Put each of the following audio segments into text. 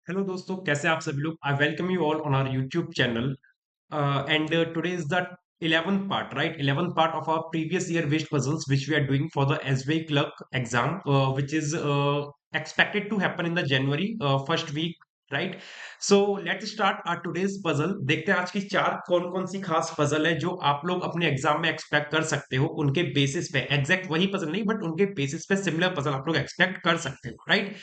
Hello दोस्तों, कैसे आप सभी लोग। I welcome you all on our YouTube channel and today is the 11th part, right? 11th part of our previous year wish puzzles which we are doing for the SBI clerk exam, which is expected to happen in the January first week, right? So let's start our today's puzzle. देखते हैं आज की चार कौन कौन सी खास puzzle है जो आप लोग अपने एग्जाम में एक्सपेक्ट कर सकते हो। उनके बेसिस पे एग्जैक्ट वही पजल नहीं, बट उनके बेसिस पे सिमिलर पजल आप लोग एक्सपेक्ट कर सकते हो, right?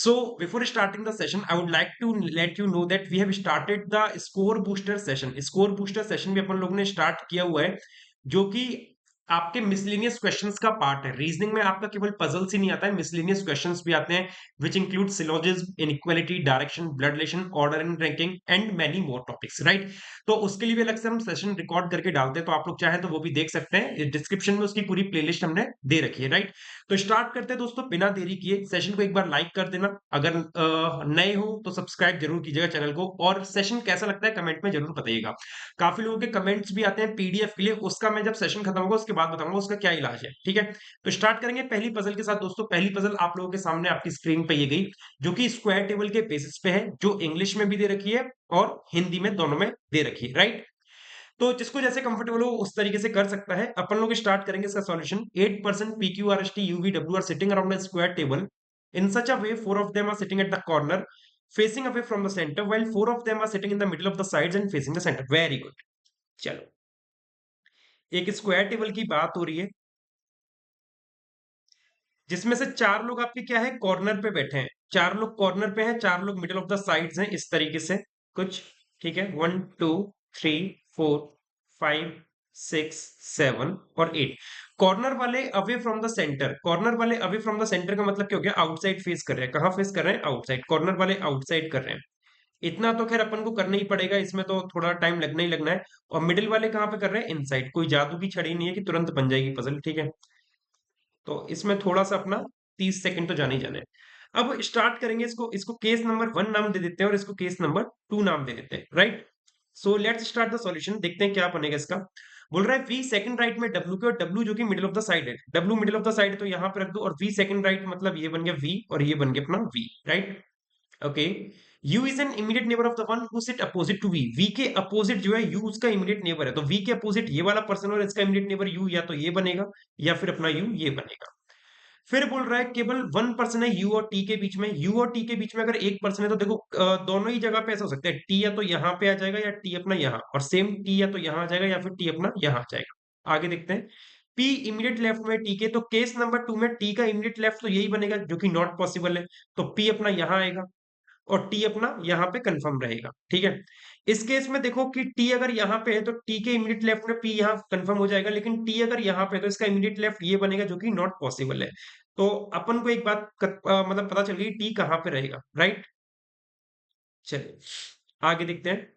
So before starting the session, I would like to let you know that we have started the score booster session. Score booster session भी अपन लोग ने स्टार्ट किया हुआ है, जो कि आपके मिसलेनियस क्वेश्चंस का पार्ट है। रीजनिंग में आपका केवल पजल्स ही नहीं आता है, मिसलेनियस क्वेश्चंस भी आते हैं, which include syllogism, inequality, direction, blood relation, order and ranking and many more topics, right? तो उसके लिए भी अलग से हम सेशन रिकॉर्ड करके डालते हैं, तो आप लोग चाहें तो वो भी देख सकते हैं। डिस्क्रिप्शन में उसकी पूरी प्लेलिस्ट हमने दे रखी है, राइट? तो स्टार्ट करते हैं दोस्तों, बिना देरी किए। सेशन को एक बार लाइक कर देना, अगर नए हो तो सब्सक्राइब जरूर कीजिएगा चैनल को, और सेशन कैसा लगता है कमेंट में जरूर बताइएगा। काफी लोगों के कमेंट्स भी आते हैं पीडीएफ के लिए, उसका मैं जब सेशन खत्म होगा उसके बाद बताऊंगा उसका क्या इलाज है, ठीक है? तो स्टार्ट करेंगे पहली पजल के साथ दोस्तों। पहली पजल आप लोगों के सामने आपकी स्क्रीन पे ये गई, जो कि स्क्वायर टेबल के बेसिस पे है, जो इंग्लिश में भी दे रखी है और हिंदी में, दोनों में दे रखी है, राइट? तो जिसको जैसे कंफर्टेबल हो उस तरीके से कर सकता है। अपन लोग स्टार्ट करेंगे इसका solution. 8% PQRST UVW are sitting around a square table in such a way four of them are sitting at the corner facing away from the center while four of them are sitting in the middle of the sides and facing the center. Very good. चलो, एक square table की बात हो रही है जिसमें से चार लोग आपके क्या है, कॉर्नर पे बैठे हैं। चार लोग कॉर्नर पे हैं, चार लोग मिडिल ऑफ द साइड्स हैं, इस तरीके से कुछ, ठीक है? 1 2 3 4 5 6 7 और 8। कॉर्नर वाले away from the centre, corner वाले अवे फ्रॉम द सेंटर का मतलब क्या हो गया? आउटसाइड फेस कर रहे हैं। कहां फेस कर रहे हैं? आउटसाइड। कॉर्नर वाले आउटसाइड कर रहे हैं। इतना तो खैर अपन को करना ही पड़ेगा, इसमें तो थोड़ा टाइम लगना ही लगना है। और मिडिल वाले कहां पे कर रहे हैं? इनसाइड। कोई जादू की छड़ी नहीं है कि तुरंत बन जाएगी पजल, ठीक है? तो इसमें थोड़ा सा अपना 30 सेकंड तो जाने ही जाने हैं। अब स्टार्ट करेंगे इसको। इसको केस नंबर 1 नाम दे देते हैं और इसको केस नंबर 2 नाम दे देते हैं, right? So let's start the solution. देखते हैं क्या बनेगा इसका। बोल रहा है वी सेकंड राइट में डब्ल्यू के, और डब्ल्यू जो कि मिडिल ऑफ द साइड है। W middle of the side है तो यहां पे रख दो, और वी सेकंड राइट मतलब ये बन गया वी, और ये बन गया अपना V, right? Okay. U is an immediate neighbour of the one who sit opposite to V। V के अपोजिट जो है U उसका इमीडिएट नेबर है, तो V के अपोजिट ये वाला पर्सन और इसका इमीडिएट नेबर U, या तो ये बनेगा या फिर अपना U ये बनेगा। फिर बोल रहा है केवल वन पर्सन है यू और टी के बीच में। यू और टी के बीच में अगर एक पर्सन है तो देखो दोनों ही जगह पे ऐसा हो सकता है, टी या तो यहाँ पे आ जाएगा या टी अपना यहाँ, और सेम टी या तो यहाँ आ जाएगा या फिर टी अपना यहाँ आ जाएगा। आगे देखते हैं। पी इमीडिएट लेफ्ट में टी के, तो केस नंबर 2 में टी का इमीडिएट लेफ्ट तो यही बनेगा जो कि नॉट पॉसिबल है, तो पी अपना यहाँ आएगा और टी अपना यहाँ पे कंफर्म रहेगा, ठीक है? इस केस में देखो कि टी अगर यहाँ पे है तो टी के इमीडिएट लेफ्ट में पी यहाँ कंफर्म हो जाएगा, लेकिन टी अगर यहाँ पे है तो इसका इमीडिएट लेफ्ट ये बनेगा जो कि नॉट पॉसिबल है। तो अपन को एक बात मतलब पता चल गई टी कहाँ पे रहेगा, राइट? चलिए आगे देखते हैं।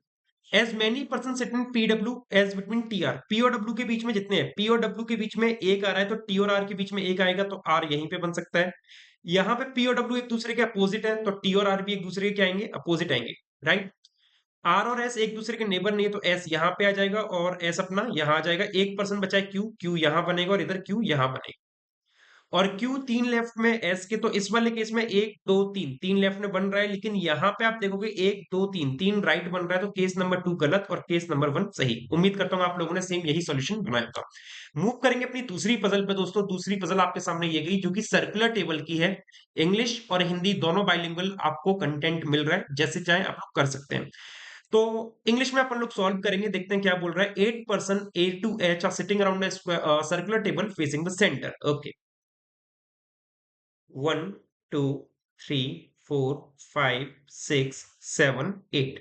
As many person sit in P W as between T R. P और डब्ल्यू के बीच में जितने हैं, पी और डब्ल्यू के बीच में एक आ रहा है तो टी और आर के बीच में एक आएगा, तो आर यहीं पे बन सकता है। यहाँ पे पी और डब्ल्यू एक दूसरे के अपोजिट है तो टी और आर भी एक दूसरे के क्या आएंगे? अपोजिट आएंगे, राइट? आर और एस एक दूसरे के नेबर नहीं है तो एस यहाँ पे आ जाएगा और एस अपना यहाँ आ जाएगा। एक पर्सन बचा है क्यू, क्यू यहाँ बनेगा और इधर क्यू यहाँ बनेगा। और क्यू तीन लेफ्ट में एस के, तो इस वाले केस में एक दो तीन, तीन लेफ्ट में बन रहा है, लेकिन यहाँ पे आप देखोगे एक दो तीन, तीन राइट बन रहा है, तो केस नंबर 2 गलत और केस नंबर 1 सही। उम्मीद करता हूँ आप लोगों ने सेम यही सॉल्यूशन बनाया होगा। मूव करेंगे अपनी दूसरी पजल पे दोस्तों। दूसरी पजल आपके सामने ये गई जो कि सर्कुलर टेबल की है। इंग्लिश और हिंदी दोनों बाइलिंगुअल आपको कंटेंट मिल रहा है, जैसे चाहे आप लोग कर सकते हैं। तो इंग्लिश में अपन लोग सॉल्व करेंगे, देखते हैं क्या बोल रहा है। 8% A to H are sitting around circular table facing the centre. Okay, 1 2 3 4 5 6 7 8।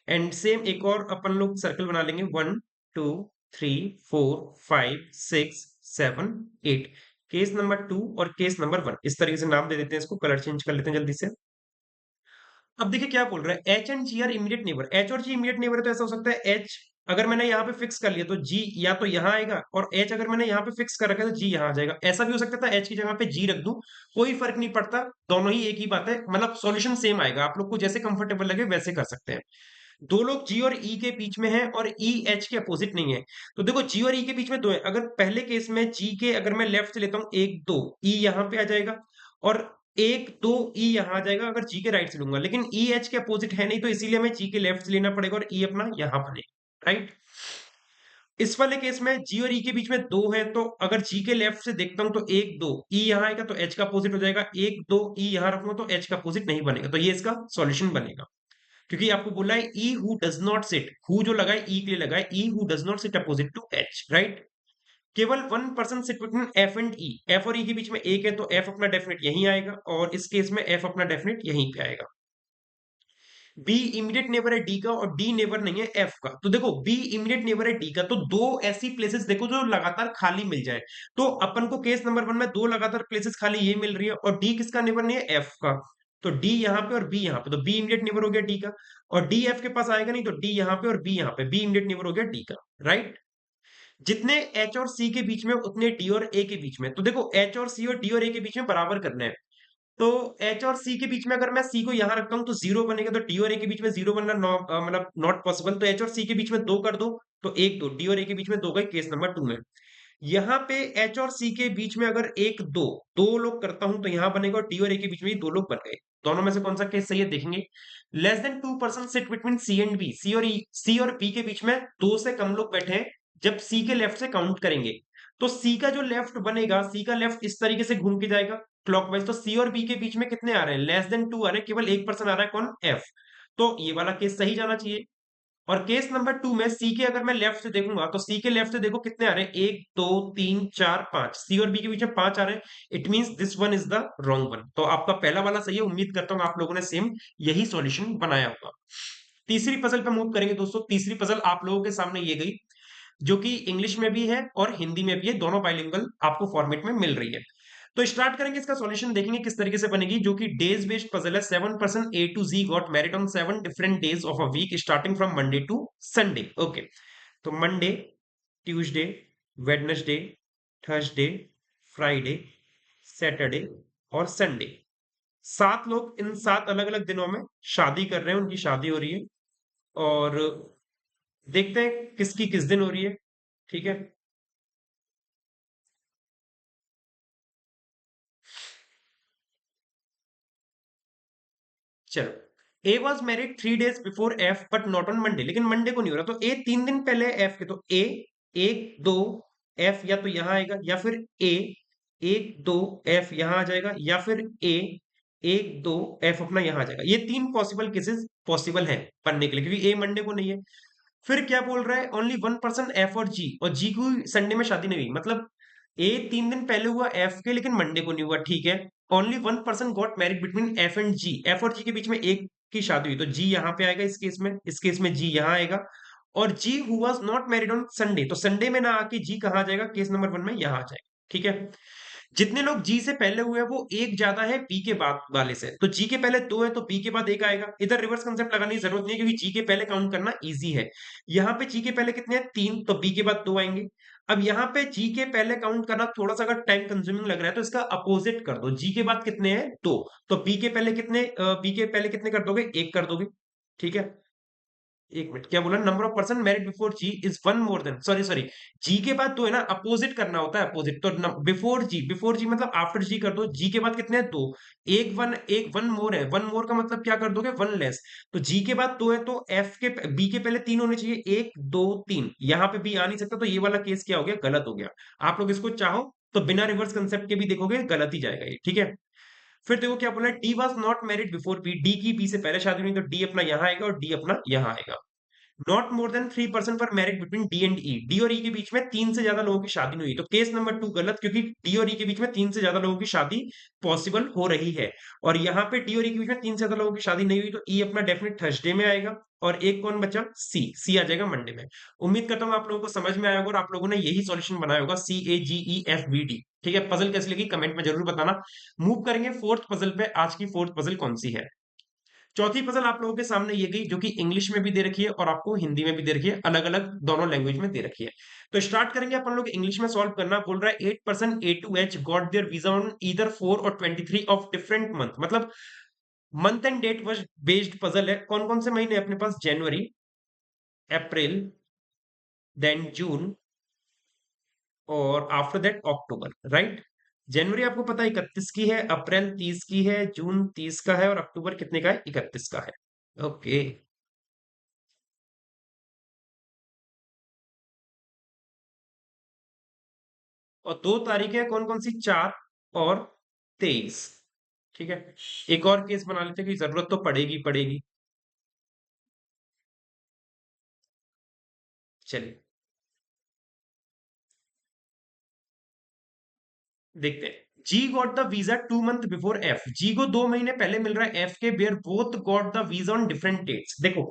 And same एक और अपन लोग सर्कल बना लेंगे। 1 2 3 4 5 6 7 8। केस नंबर 2 और केस नंबर 1 इस तरीके से नाम दे देते हैं इसको। कलर चेंज कर लेते हैं जल्दी से। अब देखिए क्या बोल रहा है। H and G are immediate neighbour. H और जी इमीडिएट नेबर है तो ऐसा हो सकता है एच अगर मैंने यहाँ पे फिक्स कर लिया तो जी या तो यहाँ आएगा, और एच अगर मैंने यहाँ पे फिक्स कर रखा है तो जी यहाँ आ जाएगा। ऐसा भी हो सकता था एच की जगह पे जी रख दूं, कोई फर्क नहीं पड़ता, दोनों ही एक ही बात है, मतलब सॉल्यूशन सेम आएगा। आप लोग को जैसे कंफर्टेबल लगे वैसे कर सकते हैं। दो लोग जी और ई के बीच में हैं और ई एच के अपोजिट नहीं है। तो देखो जी और ई के बीच में दो है, अगर पहले केस में जी के अगर मैं लेफ्ट से लेता हूं 1 2, ई यहां पे आ जाएगा, और एक दो ई यहाँ आ जाएगा अगर जी के राइट से लूंगा, लेकिन ई एच के अपोजिट है नहीं, तो इसीलिए हमें जी के लेफ्ट से लेना पड़ेगा और ई अपना यहाँ बनेगा, राइट। इस वाले केस में जी और ई के बीच में दो है, तो अगर जी के लेफ्ट से देखता हूं तो एक दो ई यहाँ आएगा तो एच का अपोजिट हो जाएगा, एक दो ई यहाँ रखूंगा तो एच का अपोजिट नहीं बनेगा, तो ये इसका सॉल्यूशन बनेगा। क्योंकि आपको बोला है E who does not sit, who जो लगाए ई के लिए लगाए, E who does not sit opposite to H, right. केवल one person sit between F and E, F और ई के बीच में एक है तो एफ अपना डेफिनेट यहीं आएगा, और इस केस में एफ अपना डेफिनेट यहीं पे आएगा। बी इमीडिएट नेबर है डी का और डी नेबर नहीं है एफ का, तो देखो बी इमीडिएट नेबर है डी का, तो दो ऐसी प्लेसेस देखो जो लगातार खाली मिल जाए। तो अपन को केस नंबर 1 में दो लगातार प्लेसेस खाली ये मिल रही है, और डी किसका नेबर नहीं है, एफ का। तो डी यहाँ पे और बी यहाँ पे, तो बी इमीडिएट नेबर हो गया डी का, और डी एफ के पास आएगा नहीं, तो डी यहाँ पे और बी यहाँ पे, बी इमीडिएट नेबर हो गया डी का, राइट। जितने एच और सी के बीच में उतने डी और ए के बीच में, तो देखो एच और सी और डी और ए के बीच में बराबर करना है। तो एच और सी के बीच में अगर मैं सी को यहां रखता हूं तो जीरो बनेगा, तो डी और ए के बीच में जीरो बनना मतलब नॉट पॉसिबल, तो एच और सी के बीच में दो कर दो, तो एक दो, डी और ए के बीच में दो गए केस नंबर 2 में। यहाँ पे एच और सी के बीच में अगर एक दो, दो लोग करता हूं तो यहां बनेगा, और डी और ए के बीच में दो लोग बन गए। दोनों में से कौन सा केस सही है देखेंगे। Less than 2 person sit between C and B, C और बी के बीच में दो से कम लोग बैठे हैं जब सी के लेफ्ट से काउंट करेंगे। तो सी का जो लेफ्ट बनेगा, सी का लेफ्ट इस तरीके से घूम के जाएगा क्लॉकवाइज, तो सी और बी के बीच में कितने आ रहे हैं, लेस देन 2 आ रहे हैं, केवल एक पर्सन आ रहा है, कौन, एफ। तो ये वाला केस सही जाना चाहिए। और केस नंबर 2 में सी के अगर मैं लेफ्ट से देखूंगा तो सी के लेफ्ट से देखो कितने आ रहे हैं, एक दो तीन चार पांच, सी और बी के बीच में पांच आ रहे हैं, it means this one is the wrong one. तो आपका पहला वाला सही है, उम्मीद करता हूँ आप लोगों ने सेम यही सॉल्यूशन बनाया होगा। तीसरी पजल पे मूव करेंगे दोस्तों। तीसरी पजल आप लोगों के सामने ये गई, जो कि इंग्लिश में भी है और हिंदी में भी है, दोनों बाइलिंगुअल आपको फॉर्मेट में मिल रही है। तो स्टार्ट करेंगे, इसका सॉल्यूशन देखेंगे किस तरीके से बनेगी, जो कि डेज बेस्ड पजल है। 7 person A to G got married on 7 different days of a week starting from Monday to Sunday. Okay, तो Monday, Tuesday, Wednesday, Thursday, Friday, Saturday और संडे। 7 लोग इन 7 अलग अलग दिनों में शादी कर रहे हैं, उनकी शादी हो रही है, और देखते हैं किसकी किस दिन हो रही है। ठीक है, चलो। ए was married 3 days before F but not on Monday, लेकिन मंडे को नहीं हो रहा, तो ए 3 दिन पहले एफ के, तो ए एक दो एफ या तो यहां आएगा, या फिर ए एक दो एफ यहां आ जाएगा, या फिर ए एक दो एफ अपना यहां आ जाएगा। ये 3 पॉसिबल केसेस पॉसिबल है बनने के लिए, क्योंकि ए मंडे को नहीं है। फिर क्या बोल रहा है, ओनली 1 पर्सन एफ और जी को संडे में शादी नहीं हुई, मतलब ए 3 दिन पहले हुआ एफ के, लेकिन मंडे को नहीं हुआ, ठीक है। Only 1 person got married between F and G, F और जी के बीच में एक की शादी हुई, तो जी यहाँ पे आएगा इस केस में, इस केस में जी यहाँ आएगा। और G who was not married on Sunday, तो संडे में ना आके जी कहाँ आ जाएगा, केस नंबर 1 में यहाँ आ जाएगा, ठीक है। जितने लोग जी से पहले हुए हैं वो एक ज्यादा है बी के बाद वाले से, तो जी के पहले दो है तो बी के बाद एक आएगा। इधर रिवर्स कंसेप्ट लगाने की जरूरत नहीं है, क्योंकि जी के पहले काउंट करना इजी है। यहाँ पे जी के पहले कितने हैं, 3, तो बी के बाद 2 आएंगे। अब यहाँ पे जी के पहले काउंट करना थोड़ा सा अगर टाइम कंज्यूमिंग लग रहा है, तो इसका अपोजिट कर दो, जी के बाद कितने हैं, 2, तो बी के पहले कितने, बी के पहले कितने कर दोगे, एक कर दोगे, ठीक है। एक मिनट, क्या बोला, number of person married before G is one more than, sorry sorry, G के बाद दो है ना, अपोजिट करना होता है, अपोजिट, तो बिफोर जी, बिफोर जी मतलब आफ्टर जी कर दो, जी के बाद कितने हैं, दो, एक वन मोर है, वन मोर का मतलब क्या कर दोगे, वन लेस। तो जी के बाद दो है, तो एफ के बी के पहले 3 होने चाहिए, एक दो तीन, यहाँ पे बी आ नहीं सकता, तो ये वाला केस क्या हो गया, गलत हो गया। आप लोग इसको चाहो तो बिना रिवर्स कंसेप्ट के भी देखोगे, गलत ही जाएगा ये, ठीक है। फिर देखो क्या बोला, D was not married before B, D की बी से पहले शादी हुई, तो डी अपना यहाँ आएगा और डी अपना यहाँ आएगा। नॉट मोर देन 3 पर्सन पर married between D and E, D और ई के बीच में 3 से ज्यादा लोगों की शादी नहीं हुई, तो केस नंबर 2 गलत, क्योंकि डी और ई के बीच में 3 से ज्यादा लोगों की शादी पॉसिबल हो रही है। और यहाँ पे डी और ई के बीच में 3 से ज्यादा लोगों की शादी नहीं हुई, तो ई अपना डेफिनेट थर्सडे में आएगा, और एक कौन बचा, सी, सी आ जाएगा मंडे में। उम्मीद करता हूँ आप लोगों को समझ में आया होगा और आप लोगों ने यही सॉल्यूशन बनाया होगा, CAGEFBD। ठीक है, पजल कैसी लगी कमेंट में जरूर बताना। मूव करेंगे फोर्थ पजल पे। आज की फोर्थ पजल कौन सी है। चौथी पजल आप लोगों के सामने ये गई, जो कि इंग्लिश में भी दे रखी है और आपको हिंदी में भी दे रखी है, अलग अलग दोनों लैंग्वेज में दे रखी है। तो स्टार्ट करेंगे अपन लोग इंग्लिश में सॉल्व करना। बोल रहा है 8 person A to H got their visa on either 4 और 23 ऑफ डिफरेंट मंथ, मतलब month and date was based puzzle है। कौन कौन से महीने अपने पास, जनवरी, अप्रैल, देन जून, और आफ्टर दैट अक्टूबर, राइट। जनवरी आपको पता है 31 की है, अप्रैल 30 की है, जून 30 का है और अक्टूबर कितने का है? 31 का है। ओके। और 2 तारीखें कौन कौन सी? 4 और 23। ठीक है। एक और केस बना लेते हैं कि जरूरत तो पड़ेगी पड़ेगी। चलिए देखते हैं। G got the visa 2 month before F. G को 2 महीने पहले मिल रहा है एफ के, bear both got the visa on different dates. देखो,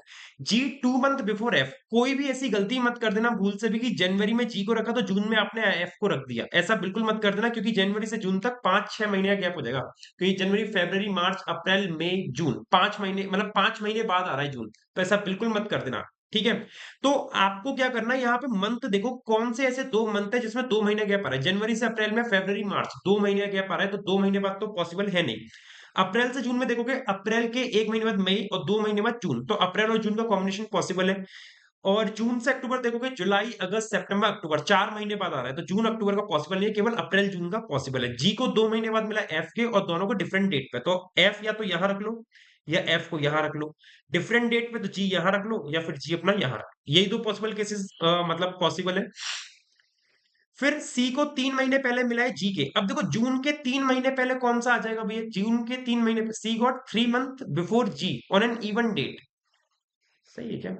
जी 2 मंथ बिफोर एफ, कोई भी ऐसी गलती मत कर देना भूल से भी कि जनवरी में जी को रखा तो जून में आपने एफ को रख दिया, ऐसा बिल्कुल मत कर देना, क्योंकि जनवरी से जून तक 5-6 महीने का गैप हो जाएगा। क्योंकि जनवरी, फरवरी, मार्च, अप्रैल, मई, जून, 5 महीने, मतलब 5 महीने बाद आ रहा है जून, तो ऐसा बिल्कुल मत कर देना। ठीक है। तो आपको क्या करना है, यहाँ पे मंथ देखो कौन से ऐसे 2 मंथ है जिसमें 2 महीने गैप आ रहा है। जनवरी से अप्रैल में, फरवरी मार्च 2 महीने का गैप आ रहा है, तो 2 महीने बाद तो पॉसिबल है नहीं। अप्रैल से जून में देखोगे, अप्रैल के 1 महीने बाद मई और 2 महीने बाद जून, तो अप्रैल और जून का कॉम्बिनेशन पॉसिबल है। और जून से अक्टूबर देखोगे, जुलाई, अगस्त, सितंबर, अक्टूबर 4 महीने बाद आ रहा है, तो जून अक्टूबर का पॉसिबल नहीं है, केवल अप्रैल जून का पॉसिबल है। जी को 2 महीने बाद मिला एफ के, और दोनों को डिफरेंट डेट पे, तो एफ या तो यहां रख लो या एफ को यहां रख लो। डिफरेंट डेट पे तो जी यहां रख लो या फिर जी अपना यहां रख लो। यही दो पॉसिबल केसेस मतलब पॉसिबल है। फिर सी को 3 महीने पहले मिला है जी के। अब देखो जून के 3 महीने पहले कौन सा आ जाएगा भैया? जून के 3 महीने पे C got 3 month before G on an even date. सही है क्या?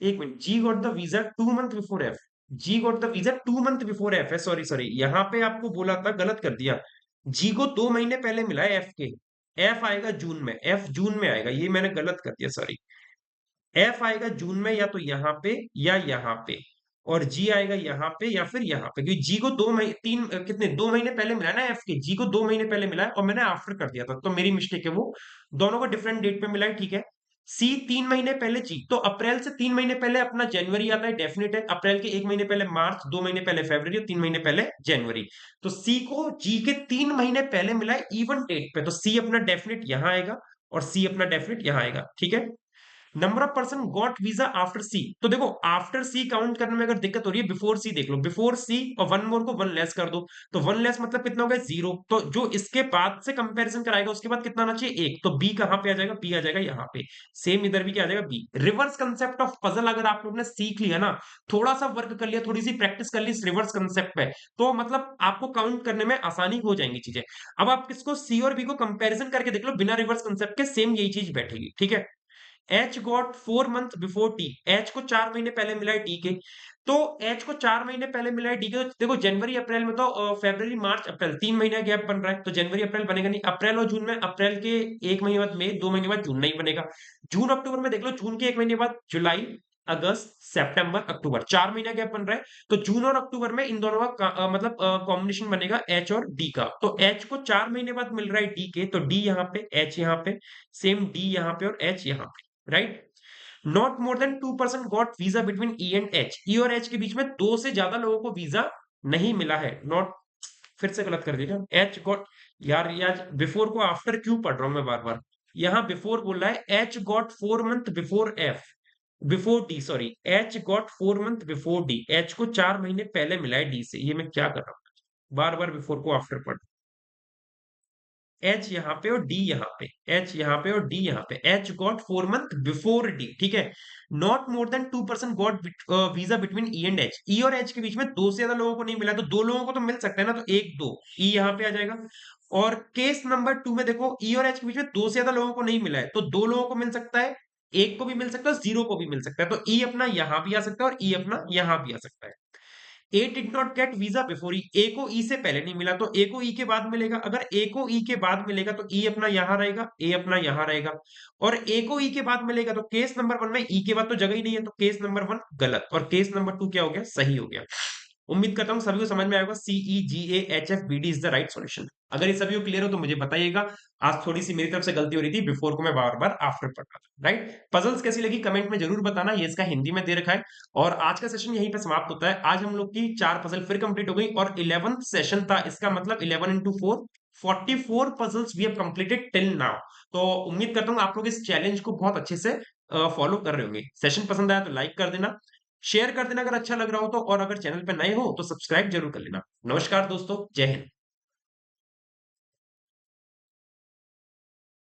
एक minute, G got the visa 2 month before F. G got the visa 2 month before F है, सॉरी सॉरी, यहाँ पे आपको बोला था, गलत कर दिया। जी को 2 महीने पहले मिला है एफ के। एफ आएगा जून में, एफ जून में आएगा, ये मैंने गलत कर दिया, सॉरी। एफ आएगा जून में या तो यहाँ पे या यहाँ पे, और जी आएगा यहाँ पे या फिर यहाँ पे, क्योंकि जी को 2 महीने, कितने 2 महीने पहले मिला है ना एफ के, जी को 2 महीने पहले मिला है और मैंने आफ्टर कर दिया था, तो मेरी मिस्टेक है वो। दोनों को डिफरेंट डेट पे मिला है, ठीक है। सी 3 महीने पहले जी, तो अप्रैल से 3 महीने पहले अपना जनवरी आता है, डेफिनेट है। अप्रैल के 1 महीने पहले मार्च, 2 महीने पहले फरवरी और 3 महीने पहले जनवरी। तो सी को जी के 3 महीने पहले मिला है इवन डेट पे, तो सी अपना डेफिनेट यहाँ आएगा और सी अपना डेफिनेट यहाँ आएगा, ठीक है। Number of person got visa after C, तो देखो आफ्टर सी काउंट करने में अगर दिक्कत हो रही है, बिफोर सी देख लो, बिफोर सी और वन मोर को वन लेस कर दो, तो वन लेस मतलब कितना हो गया? 0। तो जो इसके बाद से कंपैरिजन कराएगा उसके बाद कितना आना चाहिए? 1, तो बी कहां पे आ जाएगा? बी आ जाएगा यहाँ पे। सेम इधर भी क्या आ जाएगा? B. Reverse concept of puzzle अगर आप लोग ने सीख लिया ना, थोड़ा सा वर्क कर लिया, थोड़ी सी प्रैक्टिस कर ली इस रिवर्स कंसेप्ट पे, तो मतलब आपको काउंट करने में आसानी हो जाएंगी चीजें। अब आप किसको, सी और बी को कंपैरिजन करके देख लो बिना रिवर्स कंसेप्ट के, सेम यही चीज बैठेगी, ठीक है। H got 4 month before T, H को 4 महीने पहले मिला है टी के, तो एच को 4 महीने पहले मिला है टी के, तो देखो जनवरी अप्रैल में तो फरवरी मार्च अप्रैल 3 महीने गैप बन रहा है, तो जनवरी अप्रैल बनेगा नहीं। अप्रैल और जून में, अप्रैल के 1 महीने बाद मई, 2 महीने बाद जून नहीं बनेगा। जून अक्टूबर में देख लो, जून के 1 महीने बाद जुलाई, अगस्त, सितंबर, अक्टूबर 4 महीने गैप बन रहा है, तो जून और अक्टूबर में इन दोनों का मतलब कॉम्बिनेशन बनेगा एच और डी का, तो एच को 4 महीने बाद मिल रहा है डी के, तो डी यहाँ पे, एच यहाँ पे, सेम डी यहाँ पे और एच यहाँ पे, right. Not more than 2% got visa between E and H, E और एच के बीच में दो से ज्यादा लोगों को वीजा नहीं मिला है। नॉट, फिर से गलत कर दिया, एच गॉट, यार यार बिफोर को आफ्टर क्यों पढ़ रहा हूं मैं बार बार? यहाँ बिफोर बोल रहा है, H got 4 month before F, before D, sorry, H got 4 month before D, H को 4 महीने पहले मिला है डी से, ये मैं क्या कर रहा हूँ, बार बार बिफोर को आफ्टर पढ़। एच यहाँ पे और डी यहाँ पे, एच यहाँ पे और डी यहाँ पे, H got 4 month before D, ठीक है। Not more than 2% got visa between E and H, E और एच के बीच में दो से ज्यादा लोगों को नहीं मिला, तो दो लोगों को तो मिल सकता है ना, तो एक दो, ई यहाँ पे आ जाएगा। और केस नंबर 2 में देखो, ई और एच के बीच में दो से ज्यादा लोगों को नहीं मिला है, तो दो लोगों को मिल सकता है, एक को भी मिल सकता है, जीरो को भी मिल सकता है, तो ई अपना यहाँ भी आ सकता है और ई अपना यहाँ भी आ सकता है। A did not get visa before E, A को ई से पहले नहीं मिला, तो ए को ई के बाद मिलेगा। अगर ए को ई के बाद मिलेगा तो ई अपना यहां रहेगा, ए अपना यहां रहेगा। और ए को ई के बाद मिलेगा तो केस नंबर 1 में ई के बाद तो जगह ही नहीं है, तो केस नंबर 1 गलत, और केस नंबर 2 क्या हो गया? सही हो गया। उम्मीद करता हूँ सभी को समझ में आएगा। C E G A H F B D is the right solution. अगर ये सभी को क्लियर हो तो मुझे बताइएगा। आज थोड़ी सी मेरी तरफ से गलती हो रही थी, बिफोर को मैं बार बार आफ्टर पढ़ रहा था, राइट। पजल्स कैसी लगी कमेंट में जरूर बताना, ये इसका हिंदी में दे रखा है। और आज का सेशन यहीं पे समाप्त होता है। आज हम लोग की 4 पजल फिर कंप्लीट हो गई, और 11th सेशन था, इसका मतलब 11 into 4, 44 puzzles we have completed till now. तो उम्मीद करता हूँ आप लोग इस चैलेंज को बहुत अच्छे से फॉलो कर रहे होंगे। सेशन पसंद आया तो लाइक कर देना, शेयर कर देना अगर अच्छा लग रहा हो तो, और अगर चैनल पे नए हो तो सब्सक्राइब जरूर कर लेना। नमस्कार दोस्तों, जय हिंद।